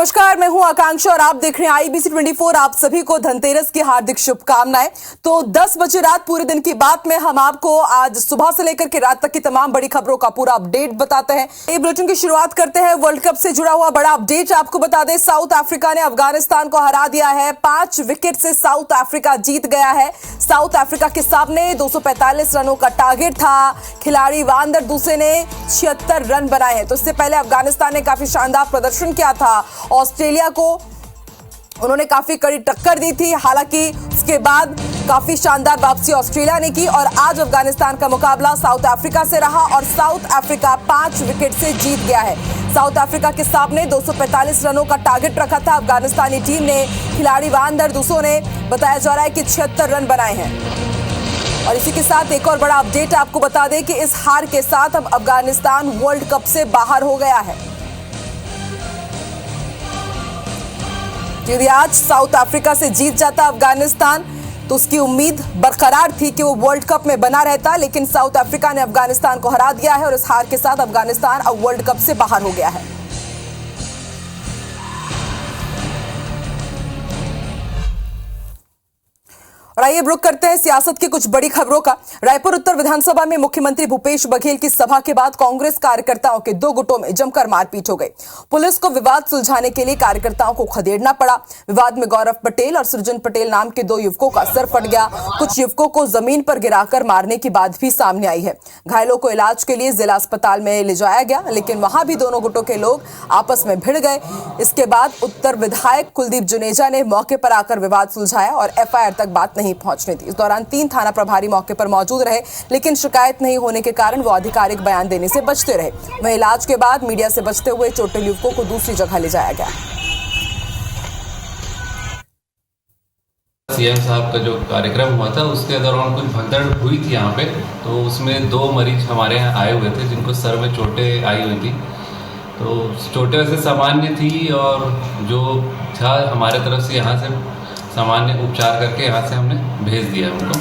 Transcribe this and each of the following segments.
नमस्कार, मैं हूं आकांक्षा और आप देख रहे हैं IBC 24। आप सभी को धनतेरस की हार्दिक शुभकामनाएं। तो 10 बजे रात पूरे दिन की बात में हम आपको आज सुबह से लेकर के रात तक की तमाम बड़ी खबरों का पूरा अपडेट बताते हैं। ये बुलेटिन की शुरुआत करते हैं वर्ल्ड कप से जुड़ा हुआ बड़ा अपडेट आपको बता दें। साउथ अफ्रीका ने अफगानिस्तान को हरा दिया है। 5 विकेट से साउथ अफ्रीका जीत गया है। साउथ अफ्रीका के सामने 245 रनों का टारगेट था। खिलाड़ी वांदर दूसरे ने 76 रन बनाए हैं। तो इससे पहले अफगानिस्तान ने काफी शानदार प्रदर्शन किया था। ऑस्ट्रेलिया को उन्होंने काफी कड़ी टक्कर दी थी, हालांकि उसके बाद काफी शानदार वापसी ऑस्ट्रेलिया ने की और आज अफगानिस्तान का मुकाबला साउथ अफ्रीका से रहा और साउथ अफ्रीका 5 विकेट से जीत गया है। साउथ अफ्रीका के सामने 245 रनों का टारगेट रखा था अफगानिस्तानी टीम ने। खिलाड़ी वांदर दूसों ने बताया जा रहा है कि 76 रन बनाए हैं। और इसी के साथ एक और बड़ा अपडेट आपको बता दें कि इस हार के साथ अब अफगानिस्तान वर्ल्ड कप से बाहर हो गया है। यदि आज साउथ अफ्रीका से जीत जाता अफगानिस्तान तो उसकी उम्मीद बरकरार थी कि वो वर्ल्ड कप में बना रहता, लेकिन साउथ अफ्रीका ने अफगानिस्तान को हरा दिया है और इस हार के साथ अफगानिस्तान अब वर्ल्ड कप से बाहर हो गया है। और आइए रुक करते हैं सियासत की कुछ बड़ी खबरों का। रायपुर उत्तर विधानसभा में मुख्यमंत्री भूपेश बघेल की सभा के बाद कांग्रेस कार्यकर्ताओं के 2 गुटों में जमकर मारपीट हो गई। पुलिस को विवाद सुलझाने के लिए कार्यकर्ताओं को खदेड़ना पड़ा। विवाद में गौरव पटेल और सृजन पटेल नाम के 2 युवकों का सर फट गया। कुछ युवकों को जमीन पर गिराकर मारने की बात भी सामने आई है। घायलों को इलाज के लिए जिला अस्पताल में ले जाया गया, लेकिन वहां भी दोनों गुटों के लोग आपस में भिड़ गए। इसके बाद उत्तर विधायक कुलदीप जुनेजा ने मौके पर आकर विवाद सुलझाया और FIR तक बात नहीं पहुंचने दी। इस दौरान 3 थाना प्रभारी मौके पर मौजूद रहे, लेकिन शिकायत नहीं होने के कारण वो आधिकारिक बयान देने से बचते रहे। वहीं इलाज के बाद मीडिया से बचते हुए चोटिल युवकों को दूसरी जगह ले जाया गया। CM साहब का जो कार्यक्रम हुआ था उसके दौरान कुछ भगदड़ हुई थी यहाँ पे, तो उसमें 2 मरीज हमारे यहाँ आए हुए थे जिनको सर में चोटें आई हुई थी। तो चोटें वैसे सामान्य थी और जो था हमारे तरफ से यहाँ से सामान्य उपचार करके यहाँ से हमने भेज दिया उनको।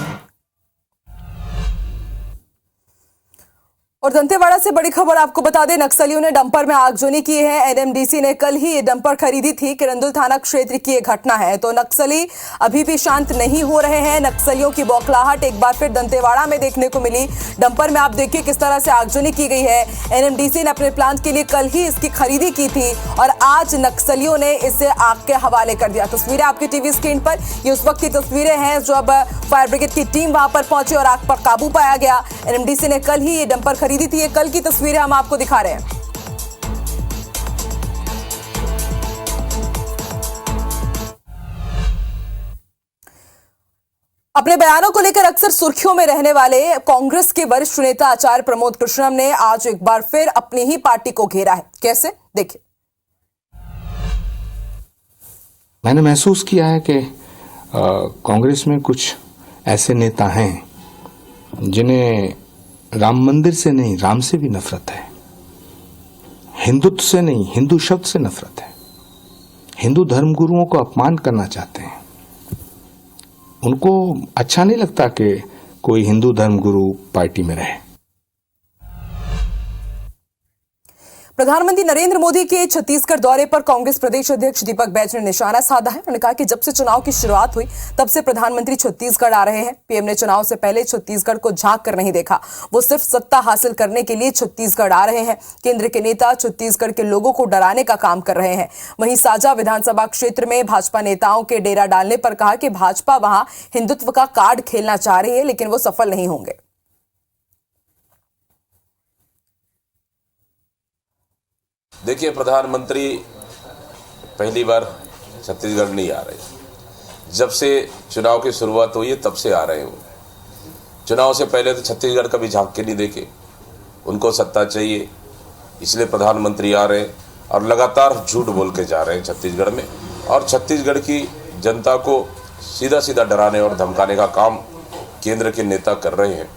और दंतेवाड़ा से बड़ी खबर आपको बता दें, नक्सलियों ने डंपर में आगजनी की है। NMDC ने कल ही ये डंपर खरीदी थी। किरंदुल थाना क्षेत्र की ये घटना है। तो नक्सली अभी भी शांत नहीं हो रहे हैं। नक्सलियों की बौखलाहट एक बार फिर दंतेवाड़ा में देखने को मिली। डंपर में आप देखिए किस तरह से आगजनी की गई है। NMDC ने अपने प्लांट के लिए कल ही इसकी खरीदी की थी और आज नक्सलियों ने इसे आग के हवाले कर दिया। तस्वीरें आपकी टीवी स्क्रीन पर, ये उस वक्त की तस्वीरें हैं जब फायर ब्रिगेड की टीम वहां पर पहुंची और आग पर काबू पाया गया। NMDC ने कल ही ये डंपर खरीदी थी। ये कल की तस्वीरें हम आपको दिखा रहे हैं। अपने बयानों को लेकर अक्सर सुर्खियों में रहने वाले कांग्रेस के वरिष्ठ नेता आचार्य प्रमोद कृष्णम ने आज एक बार फिर अपनी ही पार्टी को घेरा है। कैसे, देखिए। मैंने महसूस किया है कि कांग्रेस में कुछ ऐसे नेता हैं जिन्हें राम मंदिर से नहीं, राम से भी नफरत है। हिंदुत्व से नहीं, हिंदू शब्द से नफरत है। हिंदू धर्मगुरुओं को अपमान करना चाहते हैं। उनको अच्छा नहीं लगता कि कोई हिंदू धर्मगुरु पार्टी में रहे। प्रधानमंत्री नरेंद्र मोदी के छत्तीसगढ़ दौरे पर कांग्रेस प्रदेश अध्यक्ष दीपक बैज ने निशाना साधा है। उन्होंने कहा कि जब से चुनाव की शुरुआत हुई तब से प्रधानमंत्री छत्तीसगढ़ आ रहे हैं। PM ने चुनाव से पहले छत्तीसगढ़ को झांक कर नहीं देखा, वो सिर्फ सत्ता हासिल करने के लिए छत्तीसगढ़ आ रहे हैं। केंद्र के नेता छत्तीसगढ़ के लोगों को डराने का काम कर रहे हैं। वहीं साजा विधानसभा क्षेत्र में भाजपा नेताओं के डेरा डालने पर कहा कि भाजपा वहां हिंदुत्व का कार्ड खेलना चाह रही है, लेकिन वो सफल नहीं होंगे। देखिए, प्रधानमंत्री पहली बार छत्तीसगढ़ नहीं आ रहे। जब से चुनाव की शुरुआत हुई है तब से आ रहे हैं। चुनाव से पहले तो छत्तीसगढ़ कभी झांक के नहीं देखे। उनको सत्ता चाहिए, इसलिए प्रधानमंत्री आ रहे हैं और लगातार झूठ बोल के जा रहे हैं छत्तीसगढ़ में। और छत्तीसगढ़ की जनता को सीधा सीधा डराने और धमकाने का काम केंद्र के नेता कर रहे हैं।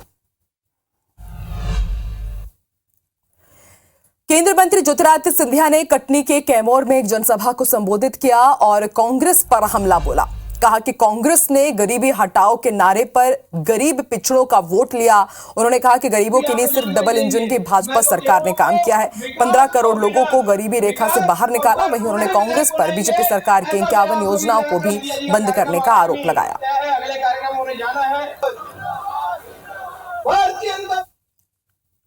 केंद्रीय मंत्री ज्योतिरादित्य सिंधिया ने कटनी के कैमोर में एक जनसभा को संबोधित किया और कांग्रेस पर हमला बोला। कहा कि कांग्रेस ने गरीबी हटाओ के नारे पर गरीब पिछड़ों का वोट लिया। उन्होंने कहा कि गरीबों के लिए सिर्फ डबल इंजन की भाजपा सरकार ने काम किया है, 15 करोड़ लोगों को गरीबी रेखा से बाहर निकाला। वहीं उन्होंने कांग्रेस पर बीजेपी सरकार की 51 योजनाओं को भी बंद करने का आरोप लगाया।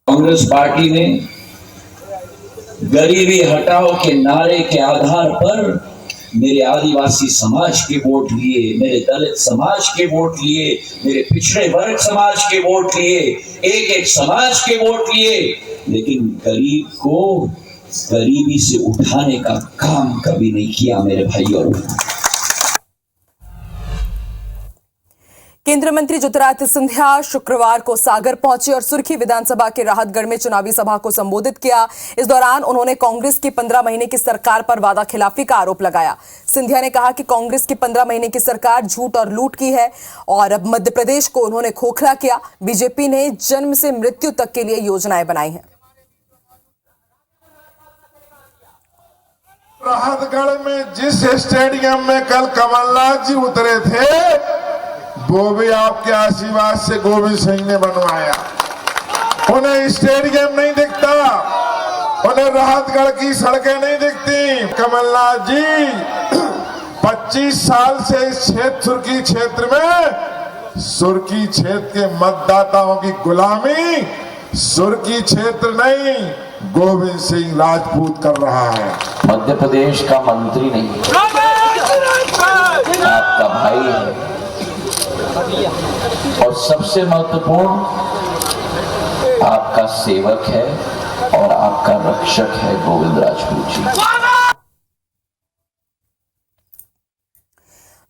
कांग्रेस पार्टी ने गरीबी हटाओ के नारे के आधार पर मेरे आदिवासी समाज के वोट लिए, मेरे दलित समाज के वोट लिए, मेरे पिछड़े वर्ग समाज के वोट लिए, एक एक समाज के वोट लिए, लेकिन गरीब को गरीबी से उठाने का काम कभी नहीं किया मेरे भाई और बहनों। केंद्रीय मंत्री ज्योतिरादित्य सिंधिया शुक्रवार को सागर पहुंचे और सुर्खी विधानसभा के राहतगढ़ में चुनावी सभा को संबोधित किया। इस दौरान उन्होंने कांग्रेस की 15 महीने की सरकार पर वादा खिलाफी का आरोप लगाया। सिंधिया ने कहा कि कांग्रेस की 15 महीने की सरकार झूठ और लूट की है और अब मध्य प्रदेश को उन्होंने खोखला किया। बीजेपी ने जन्म से मृत्यु तक के लिए योजनाएं बनाई हैं। राहतगढ़ में जिस स्टेडियम में कल कमलनाथ जी उतरे थे, वो भी आपके आशीर्वाद से गोविंद सिंह ने बनवाया। उन्हें स्टेडियम नहीं दिखता, उन्हें राहतगढ़ की सड़कें नहीं दिखती। कमलनाथ जी 25 साल से इस सुर्खी क्षेत्र में, सुर्खी क्षेत्र के मतदाताओं की गुलामी सुर्खी क्षेत्र नहीं, गोविंद सिंह राजपूत कर रहा है। मध्य प्रदेश का मंत्री नहीं, आपका भाई है और सबसे महत्वपूर्ण आपका सेवक है और आपका रक्षक है गोविंद राजपूत जी।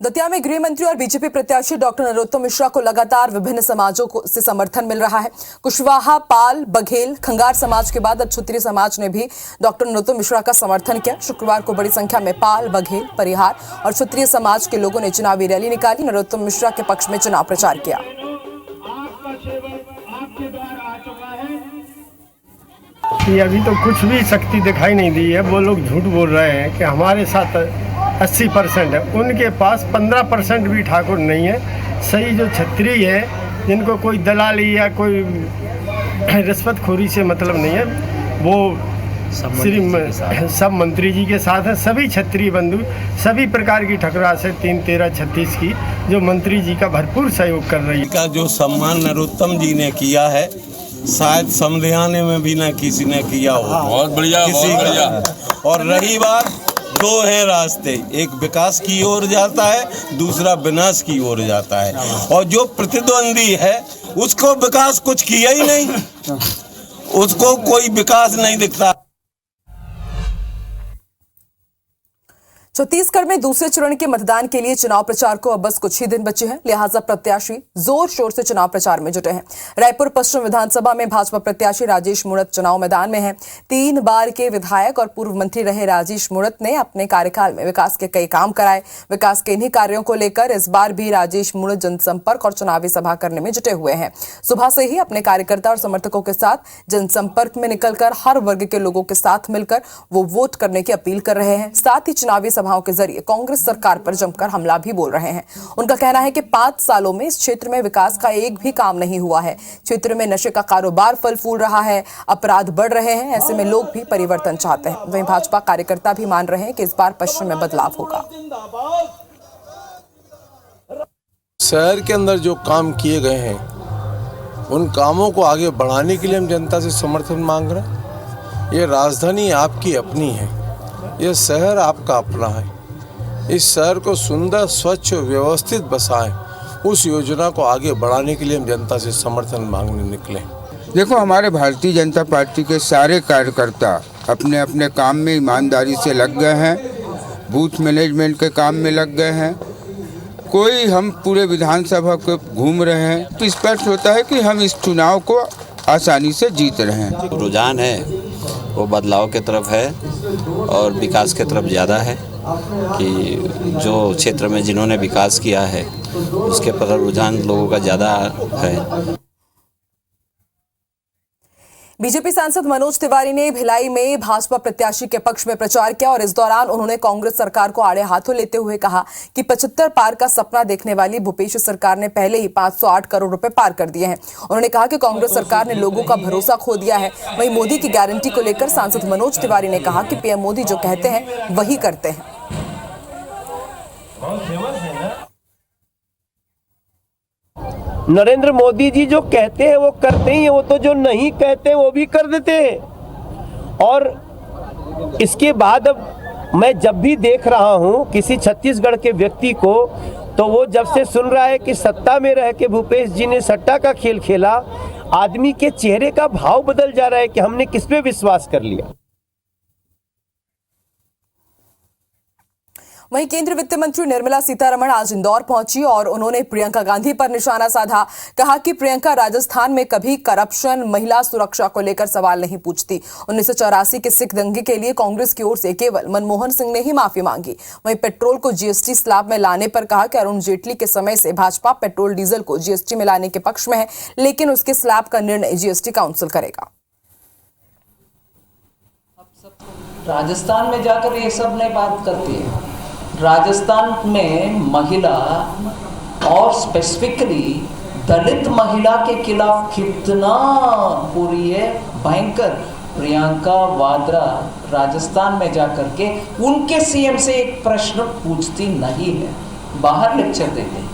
दतिया में गृह मंत्री और बीजेपी प्रत्याशी डॉक्टर नरोत्तम मिश्रा को लगातार विभिन्न समाजों से समर्थन मिल रहा है। कुशवाहा, पाल, बघेल, खंगार समाज के बाद अब क्षत्रिय समाज ने भी डॉक्टर नरोत्तम मिश्रा का समर्थन किया। शुक्रवार को बड़ी संख्या में पाल, बघेल, परिहार और क्षत्रिय समाज के लोगों ने चुनावी रैली निकाली, नरोत्तम मिश्रा के पक्ष में चुनाव प्रचार किया। अभी तो कुछ भी शक्ति दिखाई नहीं दी है। वो लोग झूठ बोल रहे हैं कि हमारे साथ 80% है, उनके पास 15% भी ठाकुर नहीं है। सही जो क्षत्रिय है, जिनको कोई दलाली या कोई रिश्वतखोरी से मतलब नहीं है, वो सिर्फ सब मंत्री जी के साथ है। सभी क्षत्रिय बंधु सभी प्रकार की ठकरा से 3, 13, 36 की जो मंत्री जी का भरपूर सहयोग कर रही है। का जो सम्मान नरोत्तम जी ने किया है, शायद समझाने में भी ना किसी ने किया हो। बहुत बढ़िया, बहुत बढ़िया। और रही बात, दो हैं रास्ते, एक विकास की ओर जाता है, दूसरा विनाश की ओर जाता है। और जो प्रतिद्वंदी है उसको विकास कुछ किया ही नहीं, उसको कोई विकास नहीं दिखता। छत्तीसगढ़ में दूसरे चरण के मतदान के लिए चुनाव प्रचार को अब बस कुछ ही दिन बचे हैं, लिहाजा प्रत्याशी जोर शोर से चुनाव प्रचार में जुटे हैं। रायपुर पश्चिम विधानसभा में भाजपा प्रत्याशी राजेश मूणत चुनाव मैदान में हैं। 3 बार के विधायक और पूर्व मंत्री रहे राजेश मूणत ने अपने कार्यकाल में विकास के कई काम कराए। विकास के इन्हीं कार्यों को लेकर इस बार भी राजेश मूणत जनसंपर्क और चुनावी सभा करने में जुटे हुए हैं। सुबह से ही अपने कार्यकर्ता और समर्थकों के साथ जनसंपर्क में निकलकर हर वर्ग के लोगों के साथ मिलकर वो वोट करने की अपील कर रहे हैं। साथ ही चुनावी सभाओं के जरिए कांग्रेस सरकार पर जमकर हमला भी बोल रहे हैं। उनका कहना है कि 5 सालों में इस क्षेत्र में विकास का एक भी काम नहीं हुआ है। क्षेत्र में नशे का कारोबार फल फूल रहा है, अपराध बढ़ रहे हैं। ऐसे में लोग भी परिवर्तन चाहते हैं। वहीं भाजपा कार्यकर्ता भी मान रहे हैं कि इस बार पश्चिम में बदलाव होगा। शहर के अंदर जो काम किए गए हैं, उन कामों को आगे बढ़ाने के लिए हम जनता से समर्थन मांग रहे हैं। ये राजधानी आपकी अपनी है, ये शहर आपका अपना है। इस शहर को सुंदर, स्वच्छ, व्यवस्थित बसाएं, उस योजना को आगे बढ़ाने के लिए हम जनता से समर्थन मांगने निकले। देखो, हमारे भारतीय जनता पार्टी के सारे कार्यकर्ता अपने अपने काम में ईमानदारी से लग गए हैं, बूथ मैनेजमेंट के काम में लग गए हैं। कोई हम पूरे विधानसभा को घूम रहे हैं, तो स्पष्ट होता है कि हम इस चुनाव को आसानी से जीत रहे हैं। रुझान है वो बदलाव की तरफ है और विकास की तरफ ज़्यादा है कि जो क्षेत्र में जिन्होंने विकास किया है उसके पर रुझान लोगों का ज़्यादा है। बीजेपी सांसद मनोज तिवारी ने भिलाई में भाजपा प्रत्याशी के पक्ष में प्रचार किया और इस दौरान उन्होंने कांग्रेस सरकार को आड़े हाथों लेते हुए कहा कि 75 पार का सपना देखने वाली भूपेश सरकार ने पहले ही 508 करोड़ रुपए पार कर दिए हैं। उन्होंने कहा कि कांग्रेस सरकार ने लोगों का भरोसा खो दिया है। वहीं मोदी की गारंटी को लेकर सांसद मनोज तिवारी ने कहा कि पीएम मोदी जो कहते हैं वही करते हैं। नरेंद्र मोदी जी जो कहते हैं वो करते ही हैं, वो तो जो नहीं कहते वो भी कर देते हैं। और इसके बाद अब मैं जब भी देख रहा हूं किसी छत्तीसगढ़ के व्यक्ति को, तो वो जब से सुन रहा है कि सत्ता में रह के भूपेश जी ने सट्टा का खेल खेला, आदमी के चेहरे का भाव बदल जा रहा है कि हमने किस पे विश्वास कर लिया। वहीं केंद्रीय वित्त मंत्री निर्मला सीतारमण आज इंदौर पहुंची और उन्होंने प्रियंका गांधी पर निशाना साधा। कहा कि प्रियंका राजस्थान में कभी करप्शन, महिला सुरक्षा को लेकर सवाल नहीं पूछती। 1984 के सिख दंगे के लिए कांग्रेस की ओर से केवल मनमोहन सिंह ने ही माफी मांगी। वहीं पेट्रोल को जीएसटी स्लैब में लाने पर कहा कि अरुण जेटली के समय से भाजपा पेट्रोल डीजल को जीएसटी में लाने के पक्ष में है, लेकिन उसके स्लैब का निर्णय जीएसटी काउंसिल करेगा। राजस्थान में जाकर ये सब नहीं बात करती है। राजस्थान में महिला और स्पेसिफिकली दलित महिला के खिलाफ कितना बुरी है, भयंकर। प्रियंका वाड्रा राजस्थान में जाकर के उनके सीएम से एक प्रश्न पूछती नहीं है, बाहर लेक्चर देते हैं।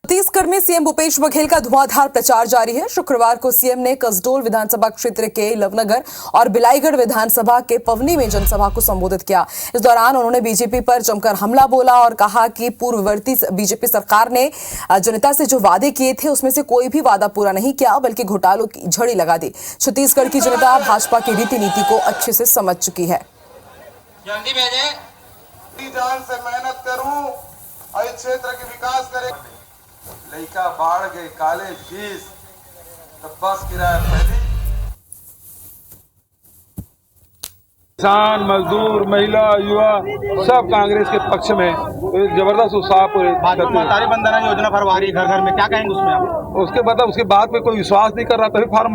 छत्तीसगढ़ में सीएम भूपेश बघेल का धुआंधार प्रचार जारी है। शुक्रवार को सीएम ने कसडोल विधानसभा क्षेत्र के लवनगर और बिलाईगढ़ विधानसभा के पवनी में जनसभा को संबोधित किया। इस दौरान उन्होंने बीजेपी पर जमकर हमला बोला और कहा कि पूर्ववर्ती बीजेपी सरकार ने जनता से जो वादे किए थे उसमें से कोई भी वादा पूरा नहीं किया, बल्कि घोटालों की झड़ी लगा दी। छत्तीसगढ़ की जनता भाजपा की रीति नीति को अच्छे से समझ चुकी है। जान से मेहनत करूं और इस क्षेत्र के विकास करे। लड़का बाढ़ गए, कॉलेज फीस, तब बस किराया पहले। किसान, मजदूर, महिला, युवा सब कांग्रेस के पक्ष में जबरदस्त उत्साह पूरे। महतारी बंधना योजना भरवा रही है घर घर में, क्या कहेंगे उसमें आप? उसके बाद में कोई विश्वास नहीं कर रहा, तभी फार्म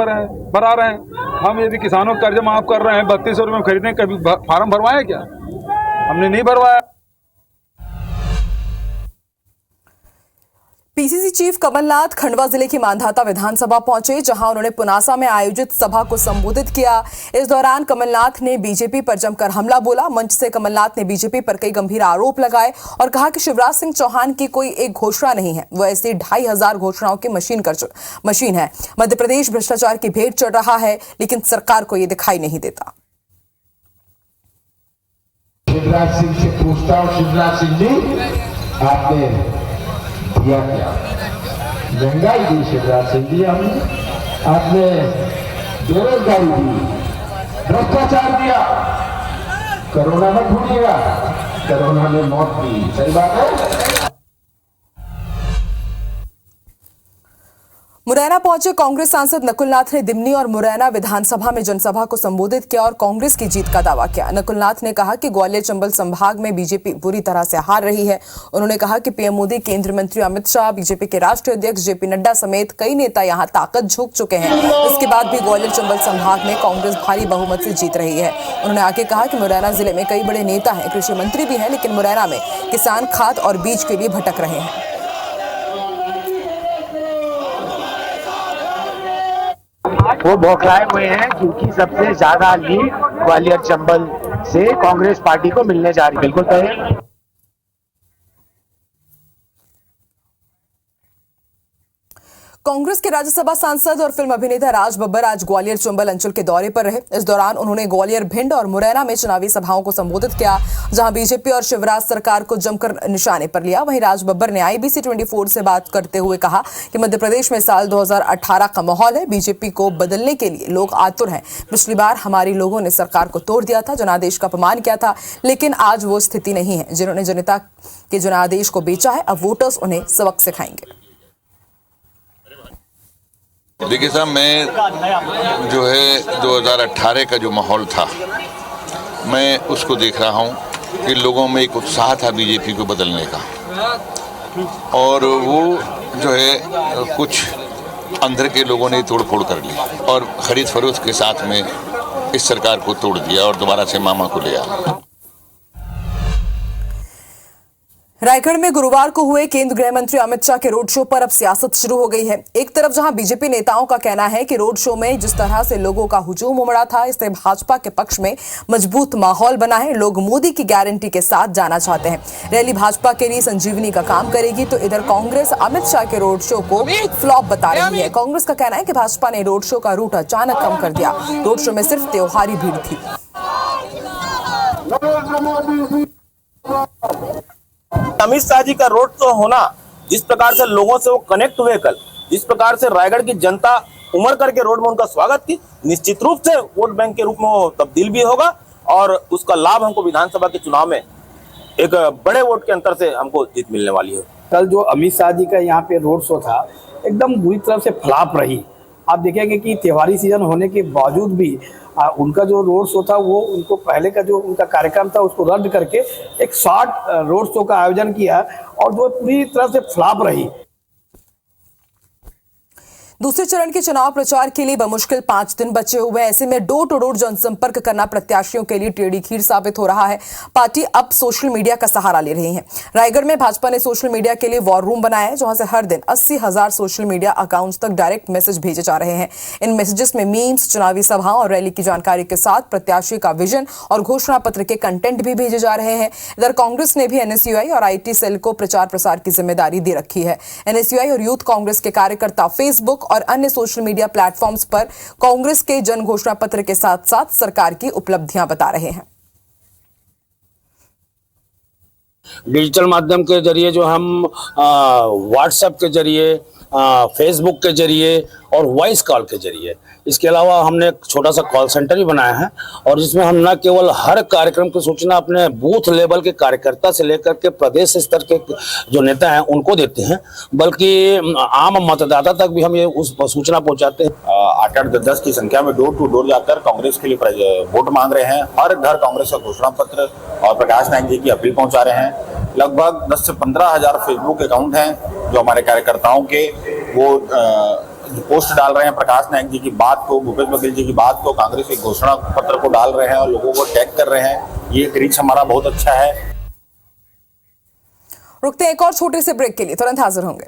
भरा रहे हैं। हम यदि किसानों का कर्ज माफ कर रहे हैं, 3200 रुपये में खरीदने, कभी फार्म भरवाए क्या? हमने नहीं भरवाया। पीसीसी चीफ कमलनाथ खंडवा जिले की मांधाता विधानसभा पहुंचे, जहां उन्होंने पुनासा में आयोजित सभा को संबोधित किया। इस दौरान कमलनाथ ने बीजेपी पर जमकर हमला बोला। मंच से कमलनाथ ने बीजेपी पर कई गंभीर आरोप लगाए और कहा कि शिवराज सिंह चौहान की कोई एक घोषणा नहीं है, वो ऐसी 2500 घोषणाओं की मशीन है। मध्य प्रदेश भ्रष्टाचार की भेंट चढ़ रहा है, लेकिन सरकार को ये दिखाई नहीं देता। शिवराज सिंह से पूछता हूँ, शिवराज सिंह जी आपने दिया क्या? महंगाई दी शिवराज सिंह जी हमने, आपने बेरोजगारी दी, भ्रष्टाचार दिया, कोरोना में भूलिएगा, कोरोना में मौत दी। सही बात है। मुरैना पहुंचे कांग्रेस सांसद नकुलनाथ ने दिमनी और मुरैना विधानसभा में जनसभा को संबोधित किया और कांग्रेस की जीत का दावा किया। नकुलनाथ ने कहा कि ग्वालियर चंबल संभाग में बीजेपी बुरी तरह से हार रही है। उन्होंने कहा कि पीएम मोदी, केंद्रीय मंत्री अमित शाह, बीजेपी के राष्ट्रीय अध्यक्ष जेपी नड्डा समेत कई नेता यहां ताकत झोंक चुके हैं। इसके बाद भी ग्वालियर चंबल संभाग में कांग्रेस भारी बहुमत से जीत रही है। उन्होंने आगे कहा कि मुरैना जिले में कई बड़े नेता हैं, कृषि मंत्री भी हैं, लेकिन मुरैना में किसान खाद और बीज के लिए भटक रहे हैं। वो बौखलाए हुए हैं क्योंकि सबसे ज्यादा लीड ग्वालियर चंबल से कांग्रेस पार्टी को मिलने जा रही है। बिल्कुल तय। कांग्रेस के राज्यसभा सांसद और फिल्म अभिनेता राज बब्बर आज ग्वालियर चंबल अंचल के दौरे पर रहे। इस दौरान उन्होंने ग्वालियर, भिंड और मुरैना में चुनावी सभाओं को संबोधित किया, जहां बीजेपी और शिवराज सरकार को जमकर निशाने पर लिया। वहीं राज बब्बर ने IBC 24 से बात करते हुए कहा कि मध्य प्रदेश में साल 2018 का माहौल है, बीजेपी को बदलने के लिए लोग आतुर हैं। पिछली बार हमारी लोगों ने सरकार को तोड़ दिया था, जनादेश का अपमान किया था, लेकिन आज वो स्थिति नहीं है। जिन्होंने जनता के जनादेश को बेचा है, अब वोटर्स उन्हें सबक सिखाएंगे। देखिए साहब, मैं जो है 2018 का जो माहौल था, मैं उसको देख रहा हूँ कि लोगों में एक उत्साह था बीजेपी को बदलने का, और वो जो है कुछ अंदर के लोगों ने तोड़फोड़ कर ली और खरीद फरोख्त के साथ में इस सरकार को तोड़ दिया और दोबारा से मामा को ले आया। रायगढ़ में गुरुवार को हुए केंद्रीय गृह मंत्री अमित शाह के रोड शो पर अब सियासत शुरू हो गई है। एक तरफ जहां बीजेपी नेताओं का कहना है कि रोड शो में जिस तरह से लोगों का हुजूम उमड़ा था, इससे भाजपा के पक्ष में मजबूत माहौल बना है। लोग मोदी की गारंटी के साथ जाना चाहते हैं। रैली भाजपा के लिए संजीवनी का काम करेगी, तो इधर कांग्रेस अमित शाह के रोड शो को फ्लॉप बता रही है। कांग्रेस का कहना है कि भाजपा ने रोड शो का रूट अचानक कम कर दिया। रोड शो में सिर्फ त्योहारी भीड़ थी। अमित शाह जी का रोड शो होना, जिस प्रकार से लोगों से वो कनेक्ट हुए कल, जिस प्रकार से रायगढ़ की जनता उमड़ करके रोड में उनका स्वागत की, निश्चित रूप से वोट बैंक के रूप में वो तब्दील भी होगा और उसका लाभ हमको विधानसभा के चुनाव में एक बड़े वोट के अंतर से हमको जीत मिलने वाली है। कल जो अमित शाह जी का यहाँ पे रोड शो था, एकदम बुरी तरह से फ्लॉप रही। आप देखेंगे कि त्योहारी सीजन होने के बावजूद भी उनका जो रोड शो था, वो उनको पहले का जो उनका कार्यक्रम था उसको रद्द करके एक शॉर्ट रोड शो का आयोजन किया और जो पूरी तरह से फ्लॉप रही। दूसरे चरण के चुनाव प्रचार के लिए बमुश्किल 5 दिन बचे हुए हैं। ऐसे में डोर टू डोर जनसंपर्क करना प्रत्याशियों के लिए टेढ़ी खीर साबित हो रहा है। पार्टी अब सोशल मीडिया का सहारा ले रही है। रायगढ़ में भाजपा ने सोशल मीडिया के लिए वॉर रूम बनाया है, जहां से हर दिन 80,000 सोशल मीडिया अकाउंट्स तक डायरेक्ट मैसेज भेजे जा रहे हैं। इन मैसेजेस में मीम्स, चुनावी सभाओं और रैली की जानकारी के साथ प्रत्याशी का विजन और घोषणा पत्र के कंटेंट भी भेजे जा रहे हैं। इधर कांग्रेस ने भी एनएसयूआई और आईटी सेल को प्रचार प्रसार की जिम्मेदारी दे रखी है। एनएसयूआई और यूथ कांग्रेस के कार्यकर्ता फेसबुक और अन्य सोशल मीडिया प्लेटफॉर्म्स पर कांग्रेस के जन घोषणा पत्र के साथ साथ सरकार की उपलब्धियां बता रहे हैं। डिजिटल माध्यम के जरिए जो हम व्हाट्सएप के जरिए, फेसबुक के जरिए और वॉइस कॉल के जरिए, इसके अलावा हमने एक छोटा सा कॉल सेंटर भी बनाया है और जिसमें हम न केवल हर कार्यक्रम की सूचना अपने बूथ लेवल के कार्यकर्ता से लेकर के प्रदेश स्तर के जो नेता हैं उनको देते हैं, बल्कि आम मतदाता तक भी हम ये उस सूचना पहुंचाते हैं। 8-10 की संख्या में डोर टू डोर जाकर कांग्रेस के लिए वोट मांग रहे हैं। हर घर कांग्रेस का घोषणा पत्र और प्रकाश नायक जी की अपील पहुंचा रहे हैं। लगभग 10 से 15 हजार फेसबुक अकाउंट हैं जो हमारे कार्यकर्ताओं के, वो पोस्ट डाल रहे हैं प्रकाश नायक जी की बात को, भूपेश बघेल जी की बात को, कांग्रेस के घोषणा पत्र को डाल रहे हैं और लोगों को टैग कर रहे हैं। ये रीच हमारा बहुत अच्छा है। रुकते हैं एक और छोटे से ब्रेक के लिए, तुरंत हाजिर होंगे।